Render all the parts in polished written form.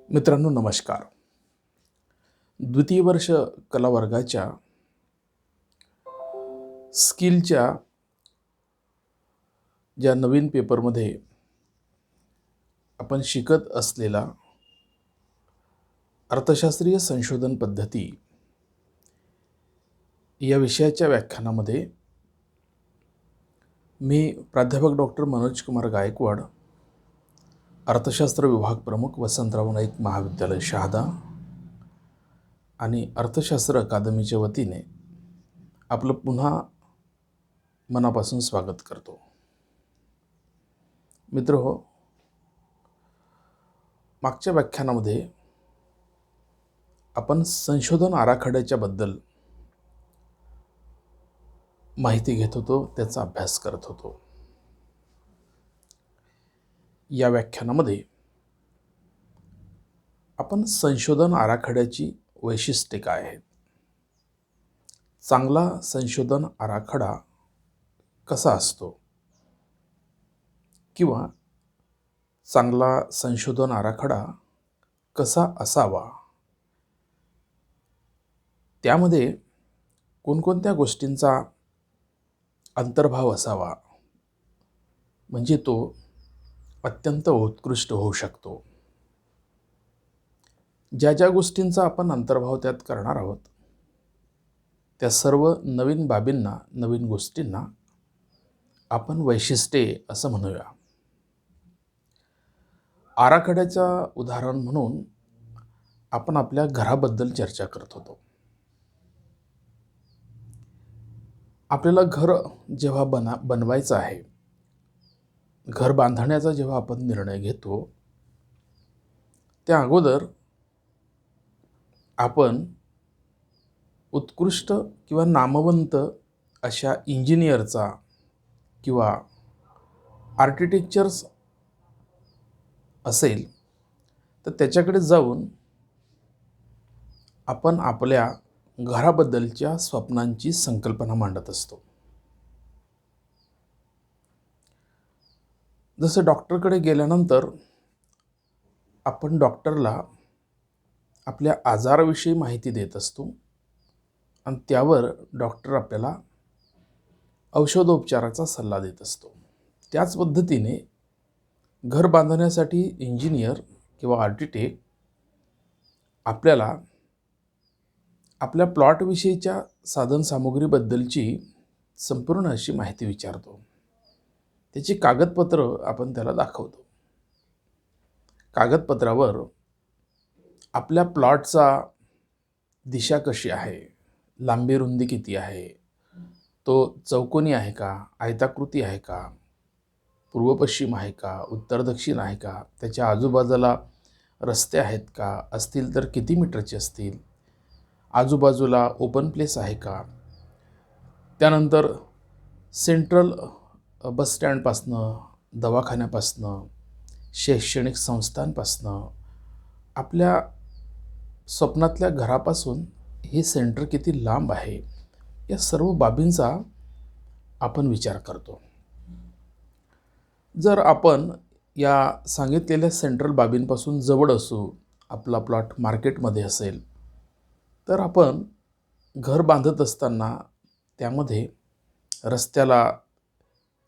मित्रांनो नमस्कार. द्वितीय वर्ष कला वर्गाच्या स्किलच्या ज्या नवीन पेपरमध्ये आपण शिकत असलेला अर्थशास्त्रीय संशोधन पद्धती या विषयाच्या व्याख्यानामध्ये मी प्राध्यापक डॉक्टर मनोज कुमार गायकवाड, अर्थशास्त्र विभाग प्रमुख, वसंतराव नाईक महाविद्यालय शहादा आणि अर्थशास्त्र अकादमीच्या वतीने आपलं पुन्हा मनापासून स्वागत करतो. मित्रहो, मागच्या व्याख्यानामध्ये आपण संशोधन आराखड्याच्या बद्दल माहिती घेत होतो, त्याचा अभ्यास करत होतो. या व्याख्यानामध्ये आपण संशोधन आराखड्याची वैशिष्ट्ये काय आहेत, चांगला संशोधन आराखडा कसा असतो किंवा चांगला संशोधन आराखडा कसा असावा, त्यामध्ये कोणकोणत्या गोष्टींचा अंतर्भाव असावा म्हणजे तो अत्यंत उत्कृष्ट होऊ शकतो. ज्या ज्या गोष्टींचा आपण अंतर्भाव त्यात करणार आहोत त्या सर्व नवीन बाबींना, नवीन गोष्टींना आपण वैशिष्ट्ये असं म्हणूया. आराखड्याचं उदाहरण म्हणून आपण आपल्या घराबद्दल चर्चा करत होतो. आपल्याला घर जेव्हा बनवायचं आहे, घर बांधण्याचा जेव्हा आपण निर्णय घेतो त्या अगोदर आपण उत्कृष्ट किंवा नामवंत अशा इंजिनियरचा किंवा आर्किटेक्चर्स असेल तर त्याच्याकडे जाऊन आपण आपल्या घराबद्दलच्या स्वप्नांची संकल्पना मांडत असतो. जसं डॉक्टरकडे गेल्यानंतर आपण डॉक्टरला आपल्या आजाराविषयी माहिती देत असतो आणि त्यावर डॉक्टर आपल्याला औषधोपचाराचा सल्ला देत असतो. त्याच पद्धतीने घर बांधण्यासाठी इंजिनियर किंवा आर्किटेक्ट आपल्याला आपल्या प्लॉटविषयीच्या साधनसामुग्रीबद्दलची संपूर्ण अशी माहिती विचारतो. त्याची कागदपत्र आपण त्याला दाखवतो. कागदपत्रावर आपल्या प्लॉटचा दिशा कशी आहे, लांबी रुंदी किती आहे, तो चौकोनी आहे का, आयताकृती आहे का, पूर्व पश्चिम आहे का, उत्तर दक्षिण आहे का, त्याच्या आजूबाजूला रस्ते आहेत का, असतील तर किती मीटरचे असतील, आजूबाजूला ओपन प्लेस आहे का, त्यानंतर सेंट्रल बस स्टँडपासनं, दवाखान्यापासनं, शैक्षणिक संस्थांपासनं, आपल्या स्वप्नातल्या घरापासून हे सेंटर किती लांब आहे, या सर्व बाबींचा आपण विचार करतो. जर आपण या सांगितलेल्या सेंट्रल बाबींपासून जवळ असू, आपला प्लॉट मार्केटमध्ये असेल तर आपण घर बांधत असताना त्यामध्ये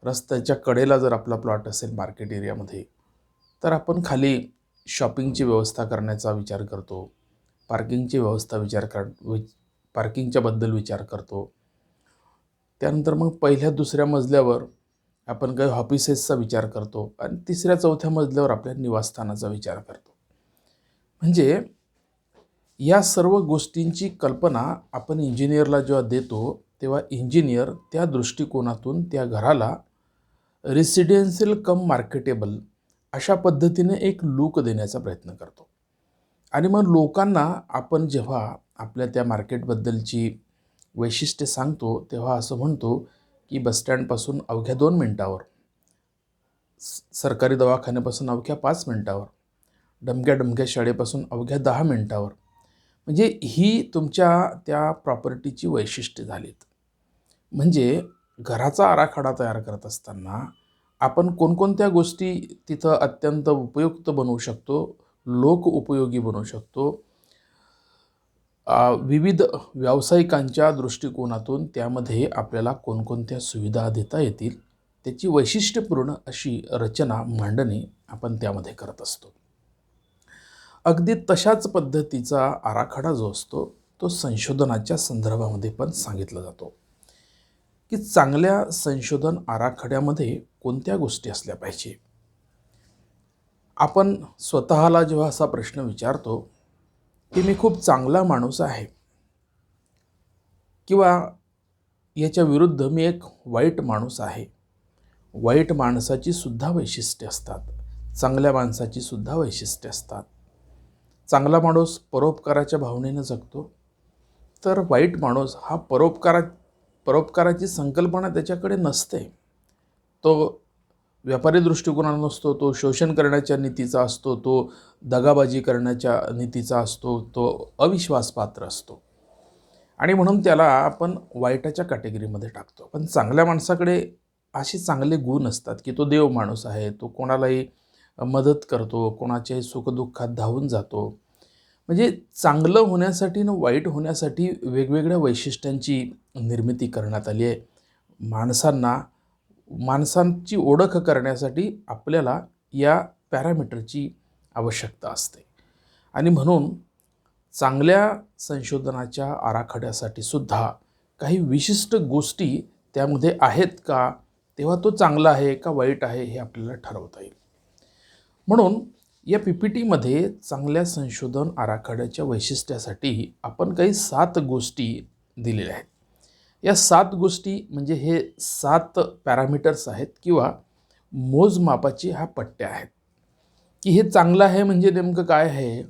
रस्त्याच्या कडेला जर आपला प्लॉट असेल मार्केट एरियामध्ये तर आपण खाली शॉपिंगची व्यवस्था करण्याचा विचार करतो, पार्किंगच्या बद्दल विचार करतो. त्यानंतर मग पहिल्या दुसऱ्या मजल्यावर आपण काही ऑफिसेसचा विचार करतो आणि तिसऱ्या चौथ्या मजल्यावर आपल्या निवासस्थानाचा विचार करतो. म्हणजे या सर्व गोष्टींची कल्पना आपण इंजिनियरला जेव्हा देतो तेव्हा इंजिनियर त्या दृष्टिकोनातून त्या घराला रेसिडेन्शियल कम मार्केटेबल अशा पद्धतीने एक लूक देण्याचा प्रयत्न करतो. आणि मग लोकांना आपण जेव्हा आपल्या त्या मार्केटबद्दलची वैशिष्ट्ये सांगतो तेव्हा असं म्हणतो की बसस्टँडपासून अवघ्या 2 मिनिटावर, सरकारी दवाखान्यापासून अवघ्या 5 मिनिटावर, डमक्या शाळेपासून अवघ्या 10 मिनिटावर. म्हणजे ही तुमच्या त्या प्रॉपर्टीची वैशिष्ट्ये झालीत. म्हणजे घराचा आराखडा तयार करत असताना आपण कोणकोणत्या गोष्टी तिथं अत्यंत उपयुक्त बनवू शकतो, लोक उपयोगी बनू शकतो, विविध व्यावसायिकांच्या दृष्टिकोनातून त्यामध्ये आपल्याला कोणकोणत्या सुविधा देता येतील त्याची वैशिष्ट्यपूर्ण अशी रचना मांडणी आपण त्यामध्ये करत असतो. अगदी तशाच पद्धतीचा आराखडा जो असतो तो संशोधनाच्या संदर्भामध्ये पण सांगितला जातो की चांगल्या संशोधन आराखड्यामध्ये कोणत्या गोष्टी असल्या पाहिजे. आपण स्वतःला जेव्हा असा प्रश्न विचारतो की मी खूप चांगला माणूस आहे किंवा याच्या विरुद्ध मी एक वाईट माणूस आहे, वाईट माणसाची सुद्धा वैशिष्ट्ये असतात, चांगल्या माणसाची सुद्धा वैशिष्ट्ये असतात. चांगला माणूस परोपकाराच्या भावनेनं जगतो, तर वाईट माणूस हा परोपकाराची संकल्पना त्याच्याकडे नसते. तो व्यापारी दृष्टिकोनानं नसतो, तो शोषण करण्याच्या नीतीचा असतो, तो दगाबाजी करण्याच्या नीतीचा असतो, तो अविश्वासपात्र असतो आणि म्हणून त्याला आपण वाईटाच्या कॅटेगरीमध्ये टाकतो. पण चांगल्या माणसाकडे असे चांगले गुण असतात की तो देव माणूस आहे, तो कोणालाही मदत करतो, कोणाच्याही सुखदुःखात धावून जातो. म्हणजे चांगलं होण्यासाठी न वाईट होण्यासाठी वेगवेगळ्या वैशिष्ट्यांची निर्मिती करण्यात आली आहे. माणसांची ओळख करण्यासाठी आपल्याला या पॅरामीटरची आवश्यकता असते आणि म्हणून चांगल्या संशोधनाच्या आराखड्यासाठी सुद्धा काही विशिष्ट गोष्टी त्यामध्ये आहेत का, तेव्हा तो चांगला आहे का वाईट आहे हे आपल्याला ठरवता येईल. म्हणून या PPTमध्ये चांगल्या संशोधन आराखड्याच्या वैशिष्ट्यासाठी आपण काही 7 गोष्टी दिलेल्या आहेत. या 7 गोष्टी म्हणजे हे 7 पॅरामीटर्स आहेत किंवा मोजमापाची ह्या पट्ट्या आहेत की हे चांगलं आहे म्हणजे नेमकं काय आहे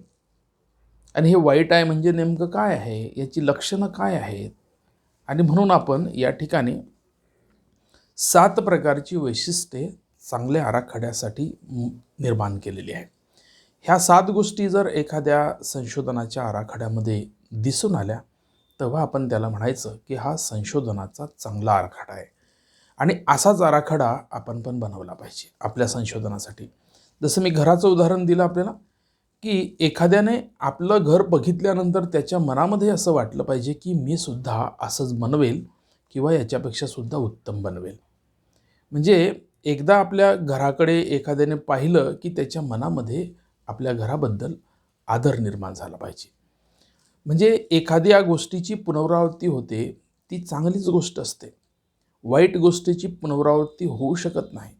आणि हे वाईट आहे म्हणजे नेमकं काय आहे, याची लक्षणं काय आहेत. आणि म्हणून आपण या ठिकाणी 7 प्रकारची वैशिष्ट्ये चांगल्या आराखड्यासाठी निर्माण केलेली आहे. ह्या 7 गोष्टी जर एखाद्या संशोधनाच्या आराखड्यामध्ये दिसून आल्या तेव्हा आपण त्याला म्हणायचं की हा संशोधनाचा चांगला आराखडा आहे आणि असाच आराखडा आपण पण बनवला पाहिजे आपल्या संशोधनासाठी. जसं मी घराचं उदाहरण दिलं आपल्याला की एखाद्याने आपलं घर बघितल्यानंतर त्याच्या मनामध्ये असं वाटलं पाहिजे की मी सुद्धा असंच बनवेल किंवा याच्यापेक्षा सुद्धा उत्तम बनवेल. म्हणजे एकदा आपल्या घराकडे एखाद्याने पाहिलं की त्याच्या मनामध्ये आपल्या घराबद्दल आदर निर्माण झाला पाहिजे. म्हणजे एखाद्या गोष्टीची पुनरावृत्ती होते ती चांगलीच गोष्ट असते, वाईट गोष्टीची पुनरावृत्ती होऊ शकत नाही.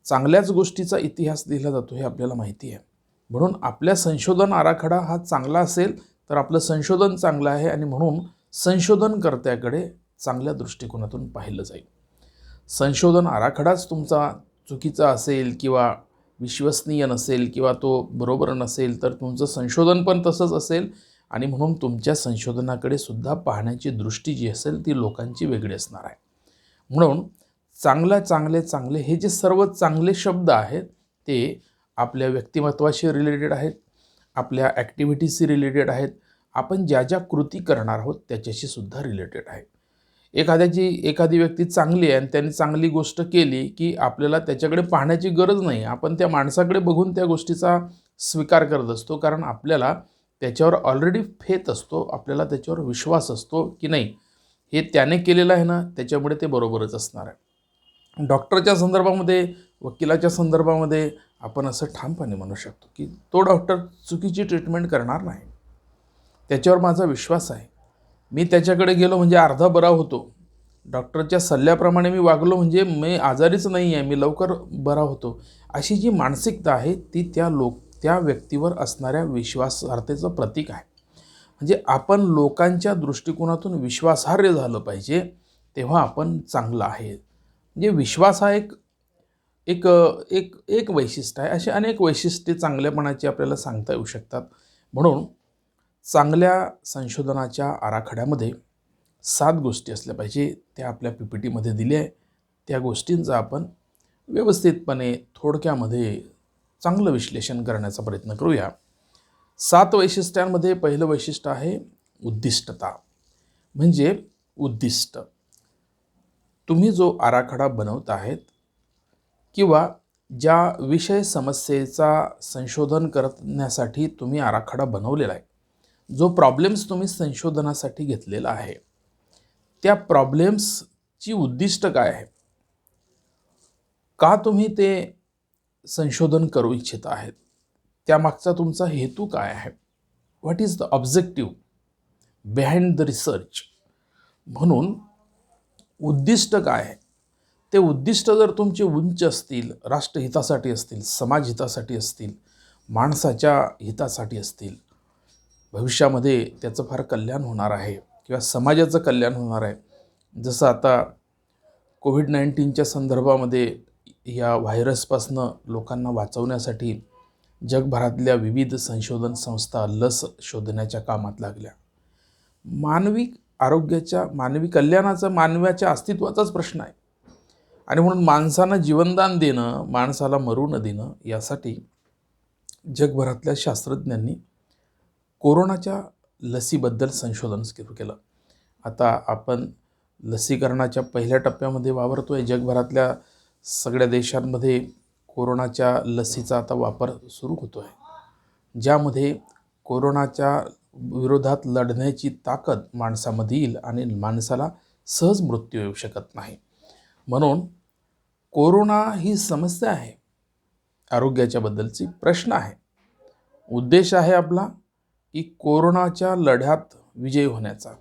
चांगल्याच गोष्टीचा इतिहास दिला जातो हे आपल्याला माहिती आहे. म्हणून आपल्या संशोधन आराखडा हा चांगला असेल तर आपलं संशोधन चांगलं आहे आणि म्हणून संशोधनकर्त्याकडे चांगल्या दृष्टिकोनातून पाहिलं जाईल. संशोधन आराखडाच तुमचा चुकीचा असेल किंवा विश्वसनीय नसेल किंवा तो बरोबर नसेल तर तुमचं संशोधन पण तसंच असेल आणि म्हणून तुमच्या संशोधनाकडे सुद्धा पाहण्याची दृष्टी जी असेल ती लोकांची वेगळी असणार आहे. म्हणून चांगले हे जे सर्व चांगले शब्द आहेत ते आपल्या व्यक्तिमत्वाशी रिलेटेड आहेत, आपल्या ॲक्टिव्हिटीशी रिलेटेड आहेत, आपण ज्या ज्या कृती करणार आहोत त्याच्याशी सुद्धा रिलेटेड आहे. एखादी व्यक्ती चांगली आहे आणि त्याने चांगली गोष्ट केली की आपल्याला त्याच्याकडे पाहण्याची गरज नाही, आपण त्या माणसाकडे बघून त्या गोष्टीचा स्वीकार करत असतो कारण आपल्याला त्याच्यावर ऑलरेडी फेथ असतो, आपल्याला त्याच्यावर विश्वास असतो की नाही हे त्याने केलेलं आहे ना त्याच्यामुळे ते बरोबरच असणार आहे. डॉक्टरच्या संदर्भामध्ये, वकिलाच्या संदर्भामध्ये आपण असं ठामपणे म्हणू शकतो की तो डॉक्टर चुकीची ट्रीटमेंट करणार नाही, त्याच्यावर माझा विश्वास आहे, मी त्याच्याकडे गेलो म्हणजे अर्धा बरा होतो, डॉक्टरच्या सल्ल्याप्रमाणे मी वागलो म्हणजे मी आजारीच नाही आहे, मी लवकर बरा होतो. अशी जी मानसिकता आहे ती त्या व्यक्तीवर असणाऱ्या विश्वासार्हतेचं प्रतीक आहे. म्हणजे आपण लोकांच्या दृष्टिकोनातून विश्वासार्ह झालं पाहिजे तेव्हा आपण चांगलं आहे. म्हणजे विश्वास हा एक वैशिष्ट्य आहे. अशी अनेक वैशिष्ट्ये चांगल्यापणाची आपल्याला सांगता येऊ शकतात. म्हणून चांगल्या संशोधनाच्या आराखड्यामध्ये 7 गोष्टी असल्या पाहिजे, त्या आपल्या PPTमध्ये दिल्या आहे. त्या गोष्टींचा आपण व्यवस्थितपणे थोडक्यामध्ये चांगलं विश्लेषण करण्याचा प्रयत्न करूया. 7 वैशिष्ट्यांमध्ये पहिलं वैशिष्ट्य आहे उद्दिष्टता. म्हणजे उद्दिष्ट, तुम्ही जो आराखडा बनवत आहेत किंवा ज्या विषय समस्येचा संशोधन करण्यासाठी तुम्ही आराखडा बनवलेला आहे, जो प्रॉब्लेम्स तुम्ही संशोधनासाठी घेतलेला आहे, त्या प्रॉब्लेम्सची उद्दिष्ट काय आहे? का तुम्ही ते संशोधन करू इच्छित आहेत? त्यामागचा तुमचा हेतू काय आहे? What is the objective behind the research? म्हणून उद्दिष्ट काय आहे? ते उद्दिष्ट जर तुमचे उंच असतील, राष्ट्रहितासाठी असतील, समाजहितासाठी असतील, माणसाच्या हितासाठी असतील, भविष्यामध्ये त्याचं फार कल्याण होणार आहे किंवा समाजाचं कल्याण होणार आहे. जसं आता कोविड-19च्या संदर्भामध्ये या व्हायरसपासनं लोकांना वाचवण्यासाठी जगभरातल्या विविध संशोधन संस्था लस शोधण्याच्या कामात लागल्या. मानवी आरोग्याच्या, मानवी कल्याणाचा, मानवाच्या अस्तित्वाचाच प्रश्न आहे. आणि म्हणून माणसानं जीवनदान देणं, माणसाला मरू न देणं, यासाठी जगभरातल्या शास्त्रज्ञांनी कोरोनाच्या लसीबद्दल संशोधन सुरू केलं. आता आपण लसीकरणाच्या पहिल्या टप्प्यामध्ये वावरतोय. जगभरातल्या सगळ्या देशांमध्ये कोरोनाच्या लसीचा आता वापर सुरू होतो आहे, ज्यामध्ये कोरोनाच्या विरोधात लढण्याची ताकद माणसामध्ये येईल आणि माणसाला सहज मृत्यू येऊ शकत नाही. म्हणून कोरोना ही समस्या आहे, आरोग्याच्या बद्दलची प्रश्न आहे. उद्देश आहे आपला की कोरोनाच्या लढ्यात विजय होण्याचा.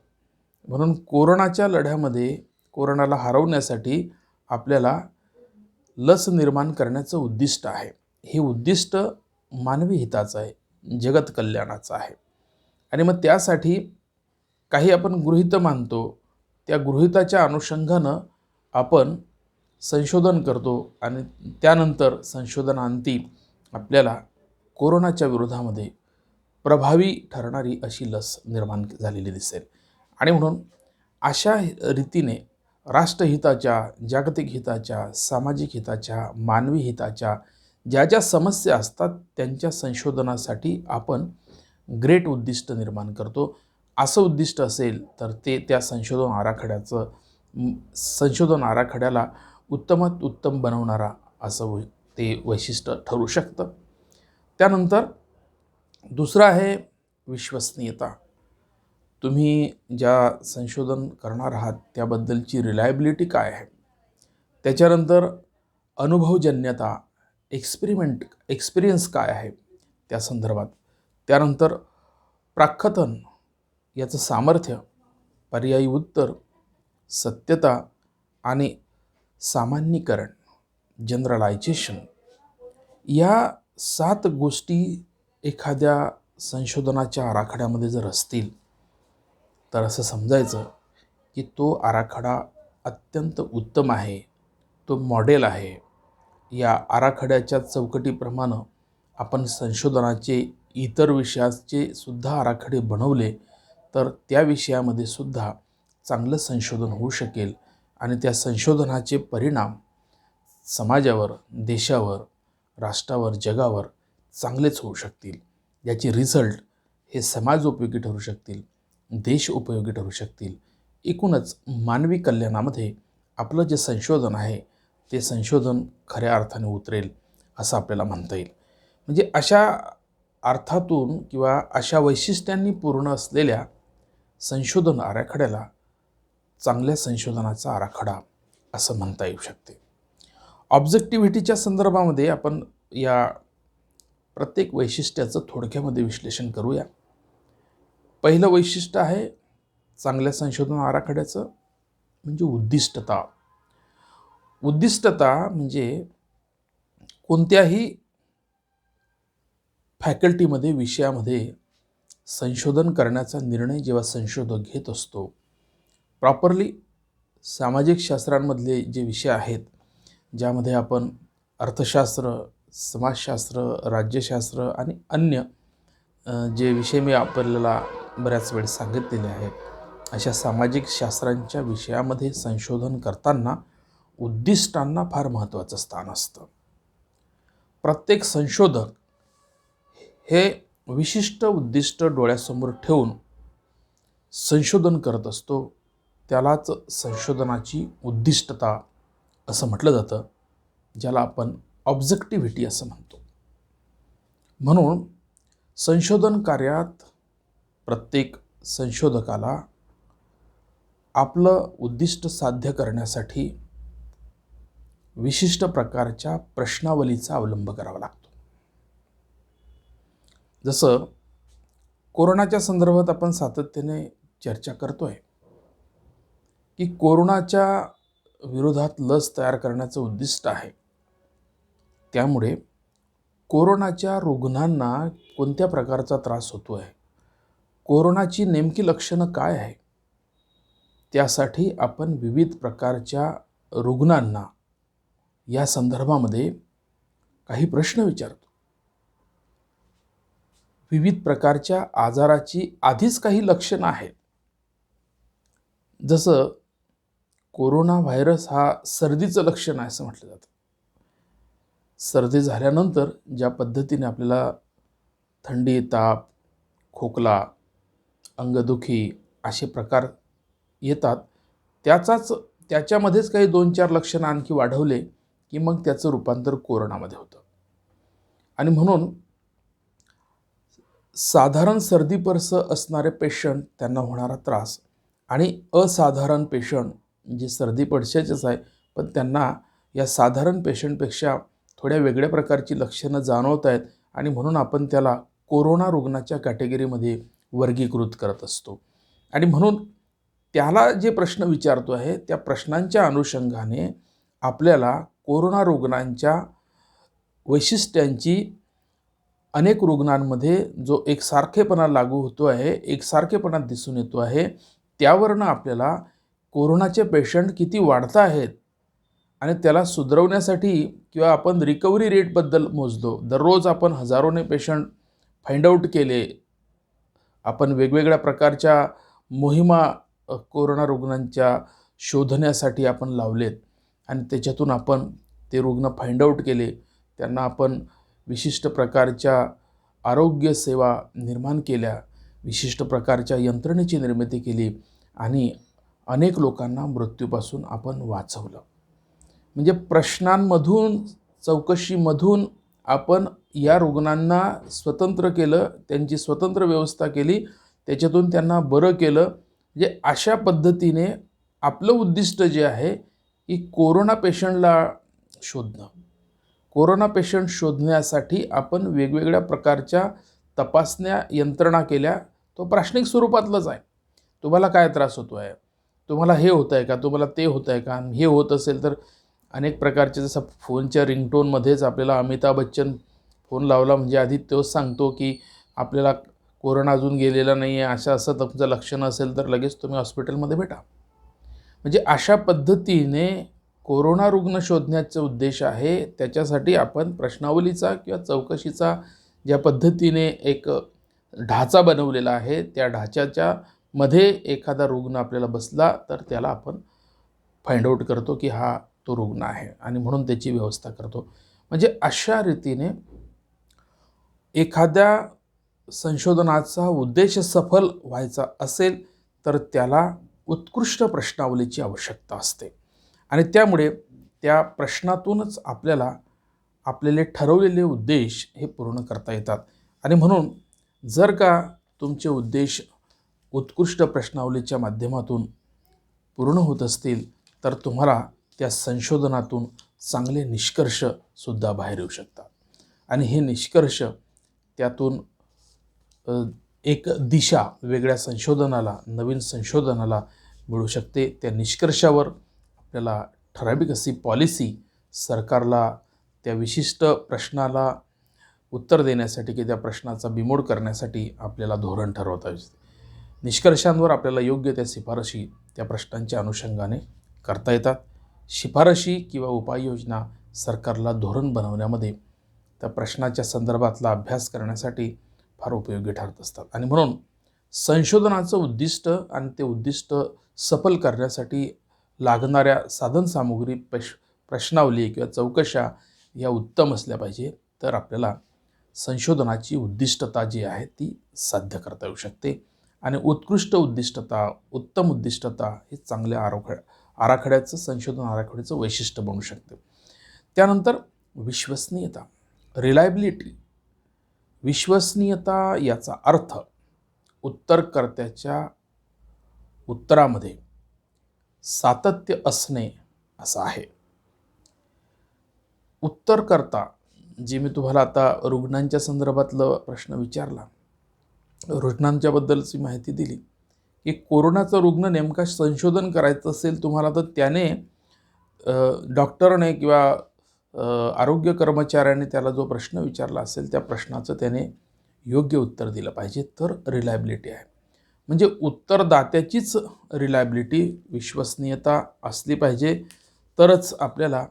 म्हणून कोरोनाच्या लढ्यामध्ये कोरोनाला हरवण्यासाठी आपल्याला लस निर्माण करण्याचं उद्दिष्ट आहे. हे उद्दिष्ट मानवी हिताचं आहे, जगत कल्याणाचं आहे. आणि मग त्यासाठी काही आपण गृहीत मानतो, त्या गृहीताच्या अनुषंगानं आपण संशोधन करतो आणि त्यानंतर संशोधनांती आपल्याला कोरोनाच्या विरोधामध्ये प्रभावी ठरणारी अशी लस निर्माण झालेली दिसेल. आणि म्हणून अशा रीतीने राष्ट्रहिताच्या, जागतिक हिताच्या, सामाजिक हिताच्या, मानवी हिताच्या ज्या ज्या समस्या असतात त्यांच्या संशोधनासाठी आपण ग्रेट उद्दिष्ट निर्माण करतो. असं उद्दिष्ट असेल तर ते त्या संशोधन आराखड्याला उत्तमात उत्तम बनवणारा असं ते वैशिष्ट्य ठरू शकतं. त्यानंतर दुसरं आहे विश्वसनीयता. तुम्ही ज्या संशोधन करणार आहात त्याबद्दलची रिलायबिलिटी काय आहे? त्याच्यानंतर अनुभवजन्यता, एक्सपिरियन्स काय आहे त्या संदर्भात. त्यानंतर प्राख्यातन, याचं सामर्थ्य, पर्यायी उत्तर, सत्यता आणि सामान्यीकरण, जनरलायझेशन, या 7 गोष्टी एखाद्या संशोधनाच्या आराखड्यामध्ये जर असतील तर असं समजायचं की तो आराखडा अत्यंत उत्तम आहे, तो मॉडेल आहे. या आराखड्याच्या चौकटीप्रमाणे आपण संशोधनाचे इतर विषयाचे सुद्धा आराखडे बनवले तर त्या विषयामध्ये सुद्धा चांगलं संशोधन होऊ शकेल आणि त्या संशोधनाचे परिणाम समाजावर, देशावर, राष्ट्रावर, जगावर चांगलेच होऊ शकतील. याचे रिझल्ट हे समाज उपयोगी ठरू शकतील, देश उपयोगी ठरू शकतील. एकूणच मानवी कल्याणामध्ये आपलं जे संशोधन आहे ते संशोधन खऱ्या अर्थाने उतरेल असं आपल्याला म्हणता येईल. म्हणजे अशा अर्थातून किंवा अशा वैशिष्ट्यांनी पूर्ण असलेल्या संशोधन आराखड्याला चांगल्या संशोधनाचा आराखडा असं म्हणता येऊ शकते. ऑब्जेक्टिव्हिटीच्या संदर्भामध्ये आपण या प्रत्येक वैशिष्ट्याचं थोडक्यामध्ये विश्लेषण करूया. पहिलं वैशिष्ट्य आहे चांगल्या संशोधन आराखड्याचं म्हणजे उद्दिष्टता. उद्दिष्टता म्हणजे कोणत्याही फॅकल्टीमध्ये, विषयामध्ये संशोधन करण्याचा निर्णय जेव्हा संशोधक घेत असतो, प्रॉपरली सामाजिक शास्त्रांमधले जे विषय आहेत, ज्यामध्ये आपण अर्थशास्त्र, समाजशास्त्र, राज्यशास्त्र आणि अन्य जे विषय मी आपल्याला बऱ्याच वेळ सांगितलेले आहेत, अशा सामाजिक शास्त्रांच्या विषयामध्ये संशोधन करताना उद्दिष्टांना फार महत्त्वाचं स्थान असतं. प्रत्येक संशोधक हे विशिष्ट उद्दिष्ट डोळ्यासमोर ठेवून संशोधन करत असतो. त्यालाच संशोधनाची उद्दिष्टता असं म्हटलं जातं, ज्याला आपण ऑब्जेक्टिव्हिटी असं म्हणतो. म्हणून संशोधन कार्यात प्रत्येक संशोधकाला आपलं उद्दिष्ट साध्य करण्यासाठी विशिष्ट प्रकारच्या प्रश्नावलीचा अवलंब करावा लागतो. जसं कोरोनाच्या संदर्भात आपण सातत्याने चर्चा करतोय की कोरोनाच्या विरोधात लस तयार करण्याचं उद्दिष्ट आहे. त्यामुळे कोरोनाच्या रुग्णांना कोणत्या प्रकारचा त्रास होतो आहे, कोरोनाची नेमकी लक्षणं काय आहे, त्यासाठी आपण विविध प्रकारच्या रुग्णांना या संदर्भामध्ये काही प्रश्न विचारतो. विविध प्रकारच्या आजाराची आधीच काही लक्षणं आहेत. जसं कोरोना व्हायरस हा सर्दीचं लक्षण आहे असं म्हटलं जातं. सर्दी झाल्यानंतर ज्या पद्धतीने आपल्याला थंडी, ताप, खोकला, अंगदुखी असे प्रकार येतात, त्याच्यामध्येच काही 2-4 लक्षणं आणखी वाढवले की मग त्याचं रूपांतर कोरोनामध्ये होतं. आणि म्हणून साधारण सर्दी पडस असणारे पेशंट त्यांना होणारा त्रास आणि असाधारण पेशंट जे सर्दी पडशाचेच आहे पण त्यांना या साधारण पेशंटपेक्षा थोड्या वेगळ्या प्रकारची लक्षणं जाणवत आहेत आणि म्हणून आपण त्याला कोरोना रुग्णाच्या कॅटेगरीमध्ये वर्गीकृत करत असतो. आणि म्हणून त्याला जे प्रश्न विचारतो आहे त्या प्रश्नांच्या अनुषंगाने आपल्याला कोरोना रुग्णांच्या वैशिष्ट्यांची अनेक रुग्णांमध्ये जो एकसारखेपणा लागू होतो आहे, एकसारखेपणा दिसून येतो आहे, त्यावरनं आपल्याला कोरोनाचे पेशंट किती वाढत आहेत आणि त्याला सुधारवण्यासाठी किंवा आपण रिकव्हरी रेटबद्दल मोजतो. दररोज आपण हजारोने पेशंट फाइंड आउट केले. आपण वेगवेगळ्या प्रकारच्या मोहिमा कोरोना रुग्णांच्या शोधण्यासाठी आपण लावलेत आणि त्याच्यातून आपण ते रुग्ण फाइंड आउट केले. त्यांना आपण विशिष्ट प्रकारच्या आरोग्य सेवा निर्माण केल्या, विशिष्ट प्रकारच्या यंत्रणेची निर्मिती केली आणि अनेक लोकांना मृत्यूपासून आपण वाचवलं. म्हणजे प्रश्नांमधून, चौकशीमधून आपण या रुग्णांना स्वतंत्र केलं, त्यांची स्वतंत्र व्यवस्था केली, त्याच्यातून त्यांना बरं केलं. म्हणजे अशा पद्धतीने आपलं उद्दिष्ट जे आहे की कोरोना पेशंटला शोधणं. कोरोना पेशंट शोधण्यासाठी आपण वेगवेगळ्या प्रकारच्या तपासण्या यंत्रणा केल्या. तो प्राश्निक स्वरूपातलंच आहे. तुम्हाला काय त्रास होतो आहे, तुम्हाला हे होतं आहे का, तुम्हाला ते होतं आहे का, हे होत असेल तर अनेक प्रकारचे, जसं फोनच्या रिंगटोनमध्येच आपल्याला अमिताभ बच्चन फोन लावला म्हणजे आधी तोच सांगतो की आपल्याला कोरोना अजून गेलेला नाही आहे, असं तुमचं लक्षणं असेल तर लगेच तुम्ही हॉस्पिटलमध्ये भेटा. म्हणजे अशा पद्धतीने कोरोना रुग्ण शोधण्याचा उद्देश आहे. त्याच्यासाठी आपण प्रश्नावलीचा किंवा चौकशीचा ज्या पद्धतीने एक ढाचा बनवलेला आहे, त्या ढाच्याच्या मध्ये एखादा रुग्ण आपल्याला बसला तर त्याला आपण फाइंड आउट करतो की हा तो रुग्ण आहे आणि म्हणून त्याची व्यवस्था करतो. म्हणजे अशा रीतीने एखाद्या संशोधनाचा उद्देश सफल व्हायचा असेल तर त्याला उत्कृष्ट प्रश्नावलीची आवश्यकता असते आणि त्यामुळे त्या प्रश्नातूनच आपल्याला आपले ठरवलेले उद्देश हे पूर्ण करता येतात. आणि म्हणून जर का तुमचे उद्देश उत्कृष्ट प्रश्नावलीच्या माध्यमातून पूर्ण होत असतील तर तुम्हाला त्या संशोधनातून चांगले निष्कर्षसुद्धा बाहेर येऊ शकतात आणि हे निष्कर्ष त्यातून एक दिशा वेगळ्या संशोधनाला, नवीन संशोधनाला मिळू शकते. त्या निष्कर्षावर आपल्याला ठराविक अशी पॉलिसी सरकारला त्या विशिष्ट प्रश्नाला उत्तर देण्यासाठी की त्या प्रश्नाचा बिमोड करण्यासाठी आपल्याला धोरण ठरवता येते. निष्कर्षांवर आपल्याला योग्य त्या शिफारशी त्या प्रश्नांच्या अनुषंगाने करता येतात. शिफारशी किंवा उपाययोजना सरकारला धोरण बनवण्यामध्ये त्या प्रश्नाच्या संदर्भातला अभ्यास करण्यासाठी फार उपयोगी ठरत असतात. आणि म्हणून संशोधनाचं उद्दिष्ट आणि ते उद्दिष्ट सफल करण्यासाठी लागणाऱ्या साधनसामुग्री, प्रश्नावली किंवा चौकशा या उत्तम असल्या पाहिजे. तर आपल्याला संशोधनाची उद्दिष्टता जी आहे ती साध्य करता येऊ शकते आणि उत्कृष्ट उद्दिष्टता, उत्तम उद्दिष्टता हे चांगल्या आराखड्याचं, संशोधन आराखड्याचं वैशिष्ट्य बनू शकते. त्यानंतर विश्वसनीयता, रिलायबिलिटी. विश्वसनीयता याचा अर्थ उत्तरकर्त्याच्या उत्तरामध्ये सातत्य असणे असा आहे. उत्तरकर्ता, जे मी तुम्हाला आता रुग्णांच्या संदर्भातलं प्रश्न विचारला, रुग्णांच्या बद्दलची माहिती दिली की कोरोनाचा रुग्ण नेमका संशोधन करायचं असेल तुम्हाला, तर त्याने डॉक्टरने किंवा आरोग्य कर्मचाऱ्याने त्याला जो प्रश्न विचारला असेल त्या प्रश्नाचं त्याने योग्य उत्तर दिलं पाहिजे, तर रिलायबिलिटी आहे. म्हणजे उत्तरदात्याचीच रिलायबिलिटी, विश्वसनीयता असली पाहिजे, तरच आपल्याला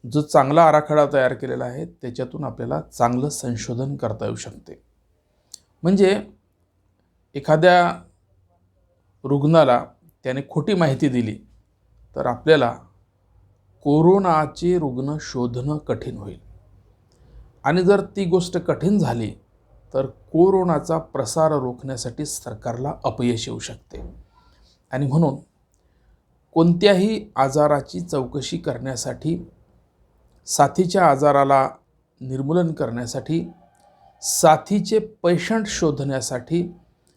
जो चांगला आराखडा तयार केलेला आहे त्याच्यातून आपल्याला चांगलं संशोधन करता येऊ शकते. म्हणजे एखाद्या रुग्णाला त्याने खोटी माहिती दिली तर आपल्याला कोरोनाचे रुग्ण शोधणं कठीण होईल, आणि जर ती गोष्ट कठीण झाली तर कोरोनाचा प्रसार रोखण्यासाठी सरकारला अपयश येऊ शकते. आणि म्हणून कोणत्याही आजाराची चौकशी करण्यासाठी, साथीच्या आजाराला निर्मूलन करण्यासाठी, साथीचे पेशंट शोधण्यासाठी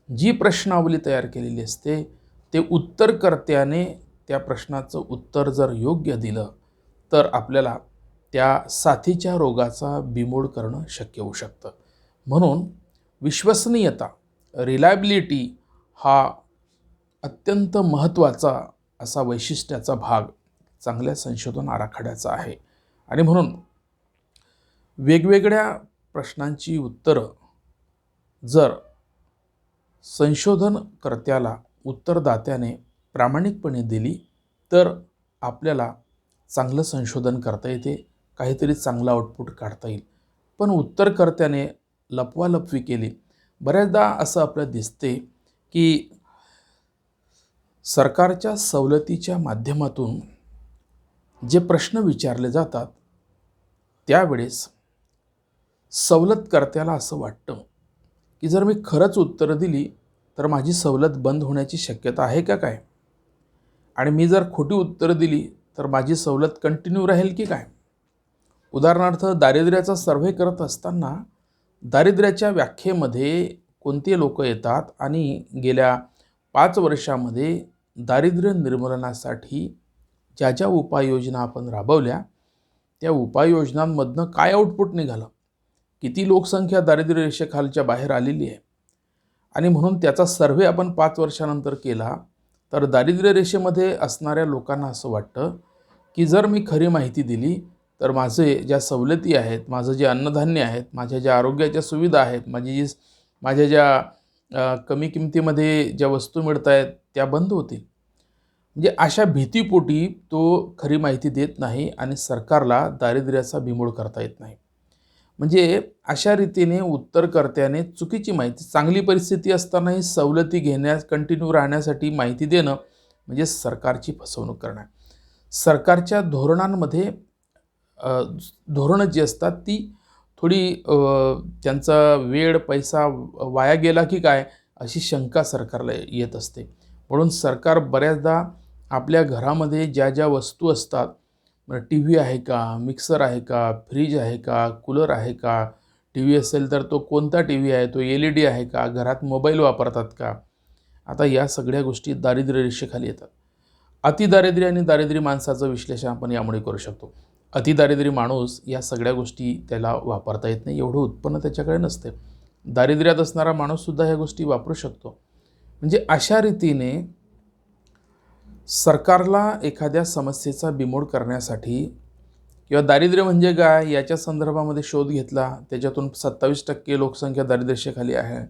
जी प्रश्नावली तयार केलेली असते ते उत्तरकर्त्याने त्या प्रश्नाचं उत्तर जर योग्य दिलं तर आपल्याला त्या साथीच्या रोगाचा बिमोड करणं शक्य होऊ शकतं. म्हणून विश्वसनीयता, रिलायबिलिटी हा अत्यंत महत्त्वाचा असा वैशिष्ट्याचा भाग चांगल्या संशोधन आराखड्याचा आहे. आणि म्हणून वेगवेगळ्या प्रश्नांची उत्तरं जर संशोधनकर्त्याला, उत्तरदात्याने प्रामाणिकपणे दिली तर आपल्याला चांगलं संशोधन करता येते, काहीतरी चांगला आउटपुट काढता येईल. पण उत्तरकर्त्याने लपवालपवी केली, बऱ्याचदा असं आपल्याला दिसते की सरकारच्या सवलतीच्या माध्यमातून जे प्रश्न विचारले जातात त्यावेळेस सवलतकर्त्याला असं वाटतं की जर मी खरंच उत्तरं दिली तर माझी सवलत बंद होण्याची शक्यता आहे का काय, आणि मी जर खोटी उत्तरं दिली तर माझी सवलत कंटिन्यू राहील की काय. उदाहरणार्थ, दारिद्र्याचा सर्व्हे करत असताना दारिद्र्याच्या व्याख्येमध्ये कोणते लोक येतात आणि गेल्या 5 वर्षामध्ये दारिद्र्य निर्मूलनासाठी ज्या ज्या उपाययोजना आपण राबवल्या त्या उपाययोजनांमधनं काय आउटपुट निघालं, किती लोकसंख्या दारिद्र्य रेषेखालच्या बाहेर आलेली आहे. आणि म्हणून त्याचा सर्व्हे आपण 5 वर्षानंतर केला तर दारिद्र्य रेषेमध्ये असणाऱ्या लोकांना असं वाटतं की जर मी खरी माहिती दिली तर माझे ज्या सवलती आहेत, माझं जे अन्नधान्य आहेत, माझ्या ज्या आरोग्याच्या सुविधा आहेत, माझ्या ज्या कमी किमतीमध्ये ज्या वस्तू मिळत आहेत त्या बंद होतील. म्हणजे अशा भीतीपोटी तो खरी माहिती देत नाही आणि सरकारला दारिद्र्याचा बिमोड करता येत नाही. म्हणजे अशा रीतीने उत्तरकर्त्याने चुकीची माहिती, चांगली परिस्थिती असतानाही सवलती घेण्यास, कंटिन्यू राहण्यासाठी माहिती देणं म्हणजे सरकारची फसवणूक करणं. सरकारच्या धोरणांमध्ये धोरणं जी असतात ती थोडी त्यांचा वेळ पैसा वाया गेला की काय अशी शंका सरकारला येत असते. म्हणून सरकार बऱ्याचदा आपल्या घरामध्ये ज्या ज्या वस्तू असतात, टी व्ही आहे का, मिक्सर आहे का, फ्रीज आहे का, कूलर आहे का, टी व्ही असेल तर तो कोणता टी व्ही आहे, तो LED आहे का, घरात मोबाईल वापरतात का, आता या सगळ्या गोष्टी दारिद्र्य रेषेखाली येतात. अतिदारिद्र्य आणि दारिद्र्य माणसाचं विश्लेषण आपण यामुळे करू शकतो. अतिदारिद्र्य माणूस या सगळ्या गोष्टी त्याला वापरता येत नाही, एवढं उत्पन्न त्याच्याकडे नसते. दारिद्र्यात असणारा माणूससुद्धा ह्या गोष्टी वापरू शकतो. म्हणजे अशा रीतीने सरकारला एखाद्या समस्येचा बिमोड करण्यासाठी किंवा दारिद्र्य म्हणजे काय याच्या संदर्भामध्ये शोध घेतला, त्याच्यातून 27% लोकसंख्या दारिद्र्यरेषेखाली आहे.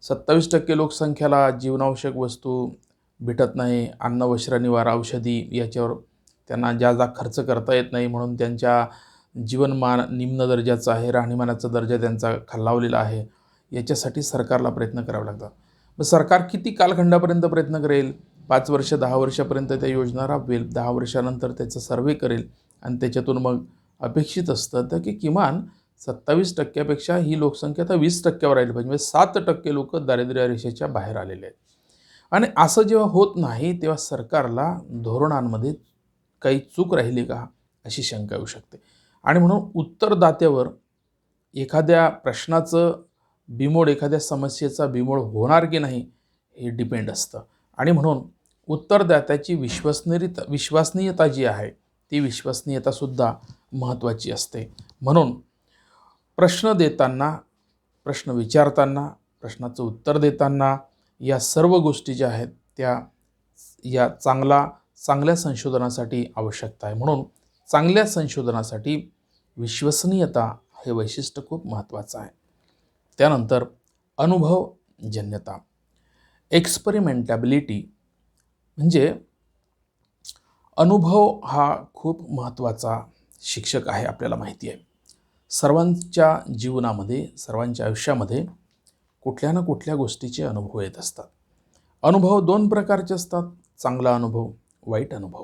27% लोकसंख्येला जीवनावश्यक वस्तू भेटत नाही, अन्न, वस्त्र, निवारा, औषधी याच्यावर त्यांना जा खर्च करता येत नाही, म्हणून त्यांच्या जीवनमान निम्न दर्जाचं आहे, राहणीमानाचा दर्जा त्यांचा खालावलेला आहे. याच्यासाठी सरकारला प्रयत्न करावे लागतात. मग सरकार किती कालखंडापर्यंत प्रयत्न करेल? 5 वर्ष 10 वर्षापर्यंत त्या योजना राबवेल, 10 वर्षानंतर त्याचा सर्व्हे करेल आणि त्याच्यातून मग अपेक्षित असतं तर की किमान 27% ही लोकसंख्या आता 20%वर राहिली पाहिजे. म्हणजे 7% लोक दारिद्र्य रेषेच्या बाहेर आलेले आहेत. आणि असं जेव्हा होत नाही तेव्हा सरकारला धोरणांमध्ये काही चूक राहिली का अशी शंका येऊ शकते. आणि म्हणून उत्तरदात्यावर एखाद्या प्रश्नाचं बिमोड, एखाद्या समस्येचा बिमोड होणार की नाही हे डिपेंड असतं. आणि म्हणून उत्तरदात्याची विश्वसनीयता जी आहे ती विश्वसनीयतासुद्धा महत्त्वाची असते. म्हणून प्रश्न देताना, प्रश्न विचारताना, प्रश्नाचं उत्तर देताना या सर्व गोष्टी ज्या आहेत त्या या चांगल्या संशोधनासाठी आवश्यकता आहे. म्हणून चांगल्या संशोधनासाठी विश्वसनीयता हे वैशिष्ट्य खूप महत्त्वाचं आहे. त्यानंतर अनुभवजन्यता, एक्सपेरिमेंटॅबिलिटी, म्हणजे अनुभव हा खूप महत्त्वाचा शिक्षक आहे. आपल्याला माहिती आहे सर्वांच्या जीवनामध्ये, सर्वांच्या आयुष्यामध्ये कुठल्या ना कुठल्या गोष्टीचे अनुभव येत असतात. अनुभव दोन प्रकारचे असतात, चांगला अनुभव, वाईट अनुभव.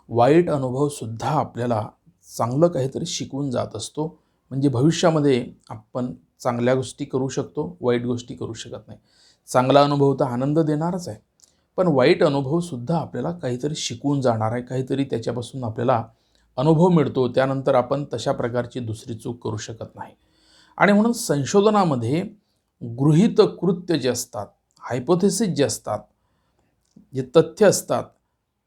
वाईट अनुभवसुद्धा आपल्याला चांगलं काहीतरी शिकवून जात असतो. म्हणजे भविष्यामध्ये आपण चांगल्या गोष्टी करू शकतो, वाईट गोष्टी करू शकत नाही. चांगला अनुभव तर आनंद देणारच आहे, पण वाईट अनुभवसुद्धा आपल्याला काहीतरी शिकवून जाणार आहे. काहीतरी त्याच्यापासून आपल्याला अनुभव मिळतो, त्यानंतर आपण तशा प्रकारची दुसरी चूक करू शकत नाही. आणि म्हणून संशोधनामध्ये गृहीत कृत्य जे असतात, हायपोथेसिस जे असतात, जे तथ्य असतात,